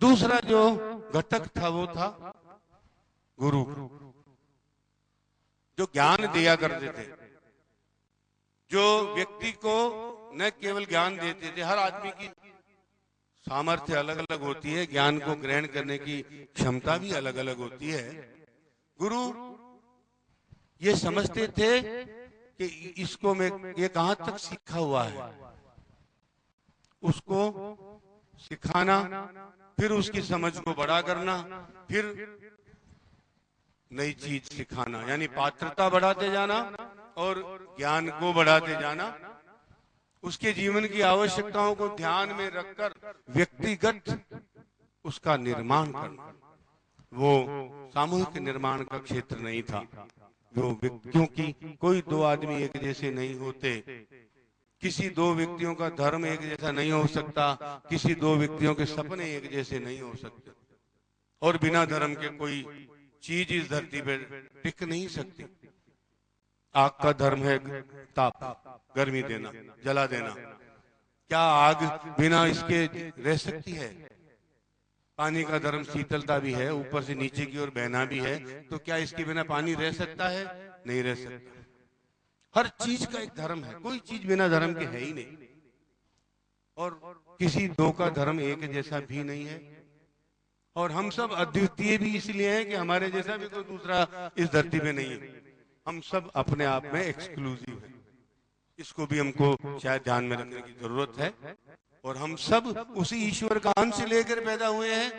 दूसरा जो घटक था वो था गुरु, जो ज्ञान दिया करते थे, जो व्यक्ति को न केवल ज्ञान देते थे, हर आदमी की सामर्थ्य अलग अलग होती है, ज्ञान को ग्रहण करने की क्षमता भी अलग अलग होती है। गुरु ये समझते थे कि इसको मैं ये कहां तक सीखा हुआ है, उसको सिखाना, फिर उसकी समझ को बड़ा करना, फिर नई चीज सिखाना, यानी पात्रता बढ़ाते जाना और ज्ञान को बढ़ाते जाना, उसके जीवन की आवश्यकताओं को ध्यान में रखकर व्यक्तिगत उसका निर्माण करना। वो सामूहिक निर्माण का क्षेत्र नहीं था, वो क्योंकि कोई दो आदमी एक जैसे नहीं होते, किसी दो व्यक्तियों का धर्म एक जैसा नहीं हो सकता, किसी दो व्यक्तियों के सपने एक जैसे नहीं हो सकते, और बिना धर्म के कोई चीज इस धरती पर टिक नहीं सकती। आग का धर्म है ताप, गर्मी देना, जला देना। क्या आग बिना इसके रह सकती है? पानी का धर्म शीतलता भी है, ऊपर से नीचे की ओर बहना भी है, तो क्या इसके बिना पानी रह सकता है? नहीं रह सकता। हर चीज का एक धर्म है, कोई चीज बिना धर्म के है ही नहीं, और किसी दो का धर्म एक जैसा भी नहीं है। और हम सब अद्वितीय भी इसलिए हैं कि हमारे जैसा भी कोई दूसरा इस धरती पे नहीं है। हम सब अपने आप में एक्सक्लूसिव हैं, इसको भी हमको शायद ध्यान में रखने की जरूरत है। और हम सब उसी ईश्वर का अंश लेकर पैदा हुए हैं,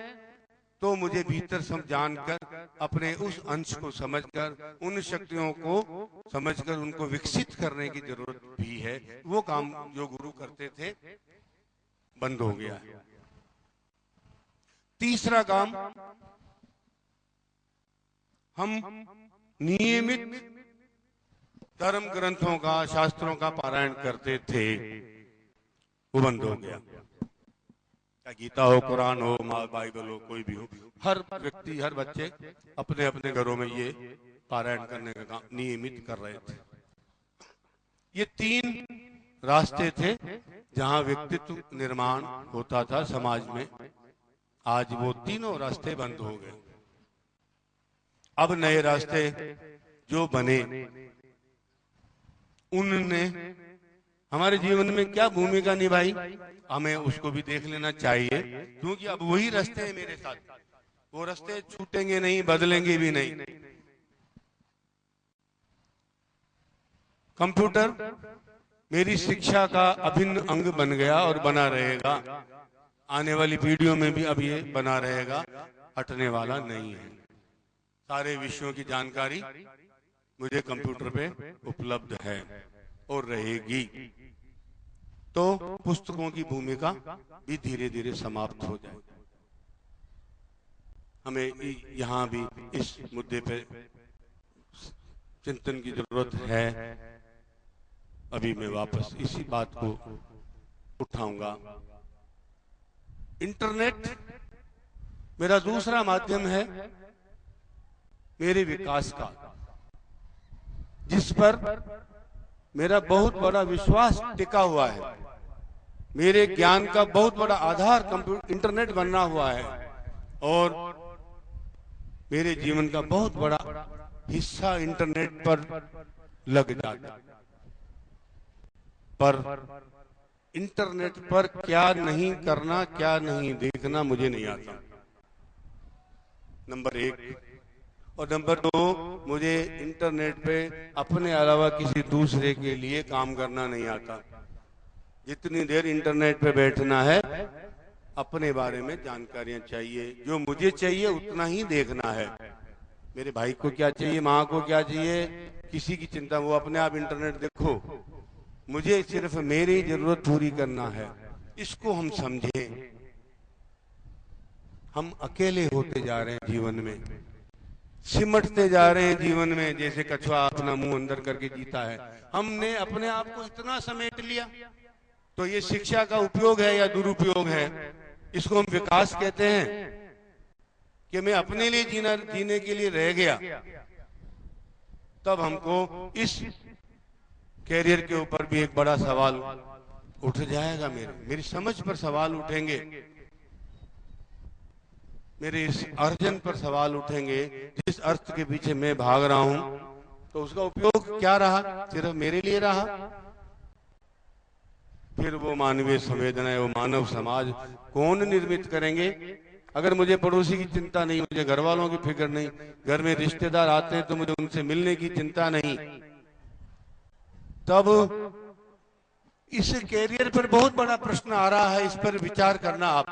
तो मुझे भीतर सब जानकर, अपने उस अंश को समझकर, उन शक्तियों को समझकर उनको विकसित करने की जरूरत भी है। वो काम जो गुरु करते थे बंद हो गया है। तीसरा काम, हम नियमित धर्म ग्रंथों का, शास्त्रों का पारायण करते थे, वो बंद हो गया। क्या गीता हो, कुरान हो, बाइबल हो, कोई भी हो, हर व्यक्ति, हर बच्चे अपने अपने घरों में ये पारायण करने का काम नियमित कर रहे थे। ये तीन रास्ते थे जहां व्यक्तित्व निर्माण होता था समाज में। आज वो तीनों रास्ते बंद हो गए। अब नए रास्ते जो बने, उनने हमारे जीवन में क्या भूमिका निभाई, हमें उसको भी देख लेना चाहिए, क्योंकि अब वही रास्ते हैं मेरे साथ। वो रास्ते छूटेंगे नहीं, बदलेंगे भी नहीं। कंप्यूटर मेरी शिक्षा का अभिन्न अंग बन गया और बना रहेगा। आने वाली पीढ़ियों में भी अब ये बना रहेगा, हटने वाला नहीं है। सारे विषयों की जानकारी मुझे कंप्यूटर पे उपलब्ध है और रहेगी। तो पुस्तकों की भूमिका भी धीरे धीरे समाप्त हो जाएगी। हमें यहाँ भी इस मुद्दे पे चिंतन की जरूरत है। अभी मैं वापस इसी बात को उठाऊंगा। इंटरनेट मेरा दूसरा माध्यम है मेरे विकास का, जिस पर मेरा बहुत बड़ा विश्वास टिका हुआ है। मेरे ज्ञान का बहुत बड़ा आधार इंटरनेट बनना हुआ है, और मेरे जीवन का बहुत बड़ा हिस्सा इंटरनेट पर लग जाता। पर इंटरनेट पर क्या नहीं करना, क्या नहीं देखना मुझे नहीं आता, नंबर एक। और नंबर दो, मुझे इंटरनेट पे अपने अलावा किसी दूसरे के लिए काम करना नहीं आता। जितनी देर इंटरनेट पे बैठना है, अपने बारे में जानकारियां चाहिए, जो मुझे चाहिए उतना ही देखना है। मेरे भाई को क्या चाहिए, माँ को क्या चाहिए, किसी की चिंता, वो अपने आप इंटरनेट देखो। मुझे सिर्फ मेरी जरूरत पूरी करना है। इसको हम समझें। हम अकेले होते जा रहे हैं जीवन में, सिमटते जा रहे हैं जीवन में, जैसे कछुआ अपना मुंह अंदर करके जीता है। हमने अपने आप को इतना समेट लिया। तो ये शिक्षा का उपयोग है या दुरुपयोग है? इसको हम विकास कहते हैं कि मैं अपने लिए जीने के लिए रह गया। तब हमको इस कैरियर के ऊपर भी एक बड़ा सवाल उठ जाएगा। मेरी समझ पर सवाल उठेंगे। मेरे इस अर्जन पर सवाल उठेंगे, जिस अर्थ के पीछे मैं भाग रहा हूं, तो उसका उपयोग क्या रहा? सिर्फ मेरे लिए रहा? फिर वो मानवीय संवेदनाएं, वो मानव समाज कौन निर्मित करेंगे? अगर मुझे पड़ोसी की चिंता नहीं, मुझे घर वालों की फिक्र नहीं, घर में रिश्तेदार आते हैं तो मुझे उनसे मिलने की चिंता नहीं, तब इस कैरियर पर बहुत बड़ा प्रश्न आ रहा है। इस पर विचार करना। आप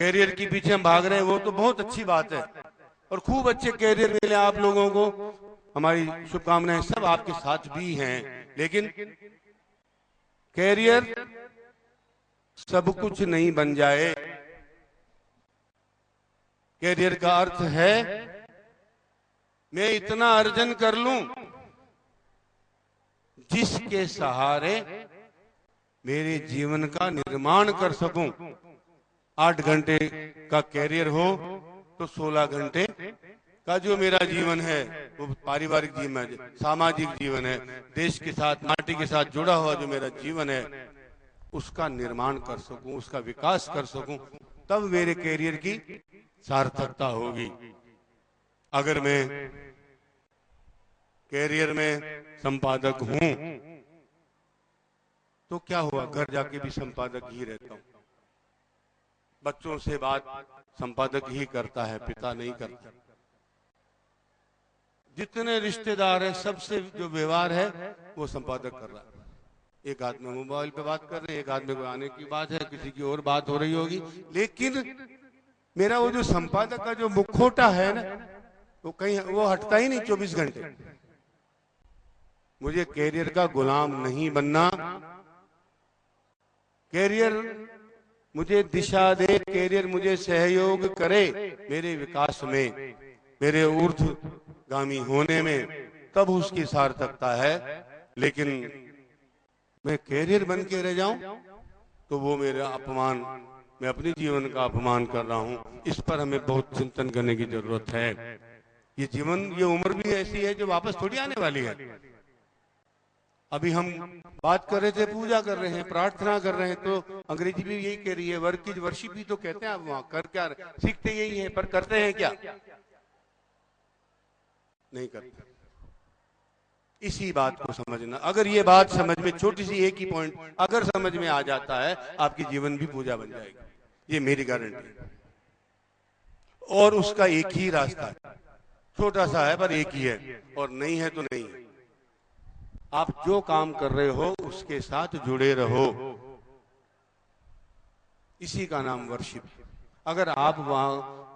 कैरियर के पीछे हम भाग रहे हैं, वो तो बहुत अच्छी बात है, और खूब अच्छे कैरियर मिले आप लोगों को, हमारी शुभकामनाएं सब आपके साथ भी हैं। लेकिन कैरियर सब कुछ नहीं बन जाए। कैरियर का अर्थ है मैं इतना अर्जन कर लूं जिसके सहारे मेरे जीवन का निर्माण कर सकूं। 8 घंटे का कैरियर हो तो 16 घंटे का जो मेरा जीवन है, वो पारिवारिक जीवन है, सामाजिक जीवन है, देश के साथ, माटी के साथ जुड़ा हुआ जो मेरा जीवन है, उसका निर्माण कर सकूं, उसका विकास कर सकूं, तब मेरे कैरियर की सार्थकता होगी। अगर मैं कैरियर में संपादक हूं तो क्या हुआ? घर जाके भी संपादक ही रहता हूं। बच्चों से बात संपादक ही करता है, पिता नहीं करता। जितने रिश्तेदार हैं सबसे जो व्यवहार है वो संपादक कर रहा है। एक हाथ में मोबाइल पे बात कर रहे हैं, एक हाथ में कोई आने की बात है, किसी की और बात हो रही होगी, लेकिन मेरा वो जो संपादक का जो मुखौटा है ना, वो कहीं वो हटता ही नहीं 24 घंटे। मुझे कैरियर का गुलाम नहीं बनना। कैरियर मुझे दिशा दे, कैरियर मुझे सहयोग करे मेरे विकास में, मेरे ऊर्ध्वगामी होने में, तब उसकी सार्थकता है। लेकिन मैं कैरियर बन के रह जाऊं तो वो मेरा अपमान, मैं अपने जीवन का अपमान कर रहा हूं। इस पर हमें बहुत चिंतन करने की जरूरत है। ये जीवन, ये उम्र भी ऐसी है जो वापस थोड़ी आने वाली है। अभी हम बात कर रहे थे, पूजा कर रहे हैं, प्रार्थना कर रहे हैं, तो अंग्रेजी भी यही कह रही है, वर्क इज वर्शिप ही तो कहते हैं। आप वहां कर क्या सीखते यही है, पर करते हैं क्या? नहीं करते। इसी बात को समझना। अगर ये बात समझ में, छोटी सी एक ही पॉइंट अगर समझ में आ जाता है, आपकी जीवन भी पूजा बन जाएगी, ये मेरी गारंटी है। और उसका एक ही रास्ता है, छोटा सा है पर एक ही है, और नहीं है तो नहीं है। आप जो काम कर रहे हो उसके साथ जुड़े रहो, इसी का नाम वर्शिप। अगर आप वहां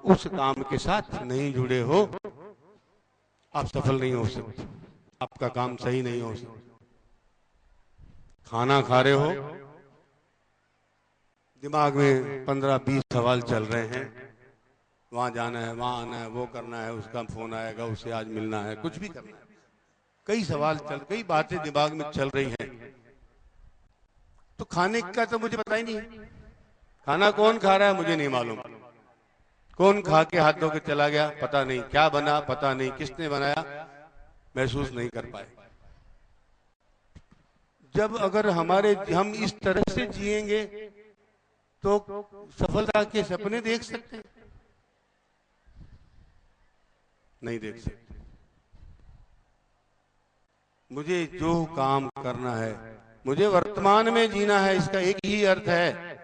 उस काम के साथ नहीं जुड़े हो, आप सफल नहीं हो सकते, आपका काम सही नहीं हो सकता। खाना खा रहे हो, दिमाग में 15-20 सवाल चल रहे हैं, वहां जाना है, वहां आना है, वो करना है, उसका फोन आएगा, उससे आज मिलना है, कुछ भी करना है, कई सवाल कई बातें दिमाग में चल रही हैं। तो खाने का तो मुझे पता ही नहीं है, खाना कौन खा रहा है मुझे नहीं मालूम, कौन खा के हाथ धो के चला गया पता नहीं, क्या बना पता नहीं, किसने बनाया महसूस नहीं कर पाए। जब अगर हम इस तरह से जिएंगे तो सफलता के सपने देख सकते हैं? नहीं देख सकते। मुझे जो काम करना है, मुझे वर्तमान में जीना है, इसका एक ही अर्थ है।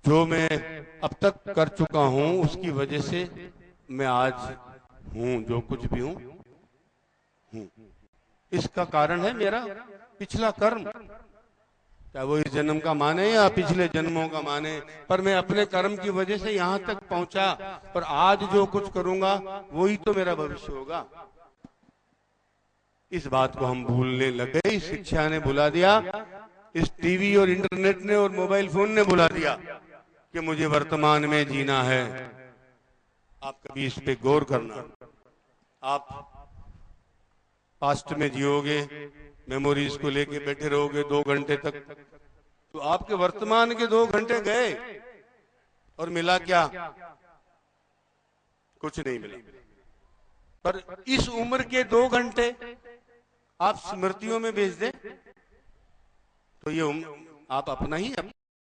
जो मैं अब तक कर चुका हूं उसकी वजह से मैं आज हूं, जो कुछ भी हूं। इसका कारण है मेरा पिछला कर्म, चाहे वो इस जन्म का माने या पिछले जन्मों का माने, पर मैं अपने कर्म की वजह से यहां तक पहुंचा, और आज जो कुछ करूंगा वही तो मेरा भविष्य होगा। इस बात को हम भूलने लगे, इस शिक्षा ने भुला दिया, इस टीवी और इंटरनेट ने और मोबाइल फोन ने भुला दिया कि मुझे वर्तमान में जीना है। आप कभी इस पे गौर करना। आप पास्ट में जियोगे, मेमोरीज को लेके बैठे रहोगे 2 घंटे तक, तो आपके वर्तमान के 2 घंटे गए, और मिला क्या? कुछ नहीं मिला। पर इस उम्र के 2 घंटे आप स्मृतियों में भेज दें तो ये आप अपना ही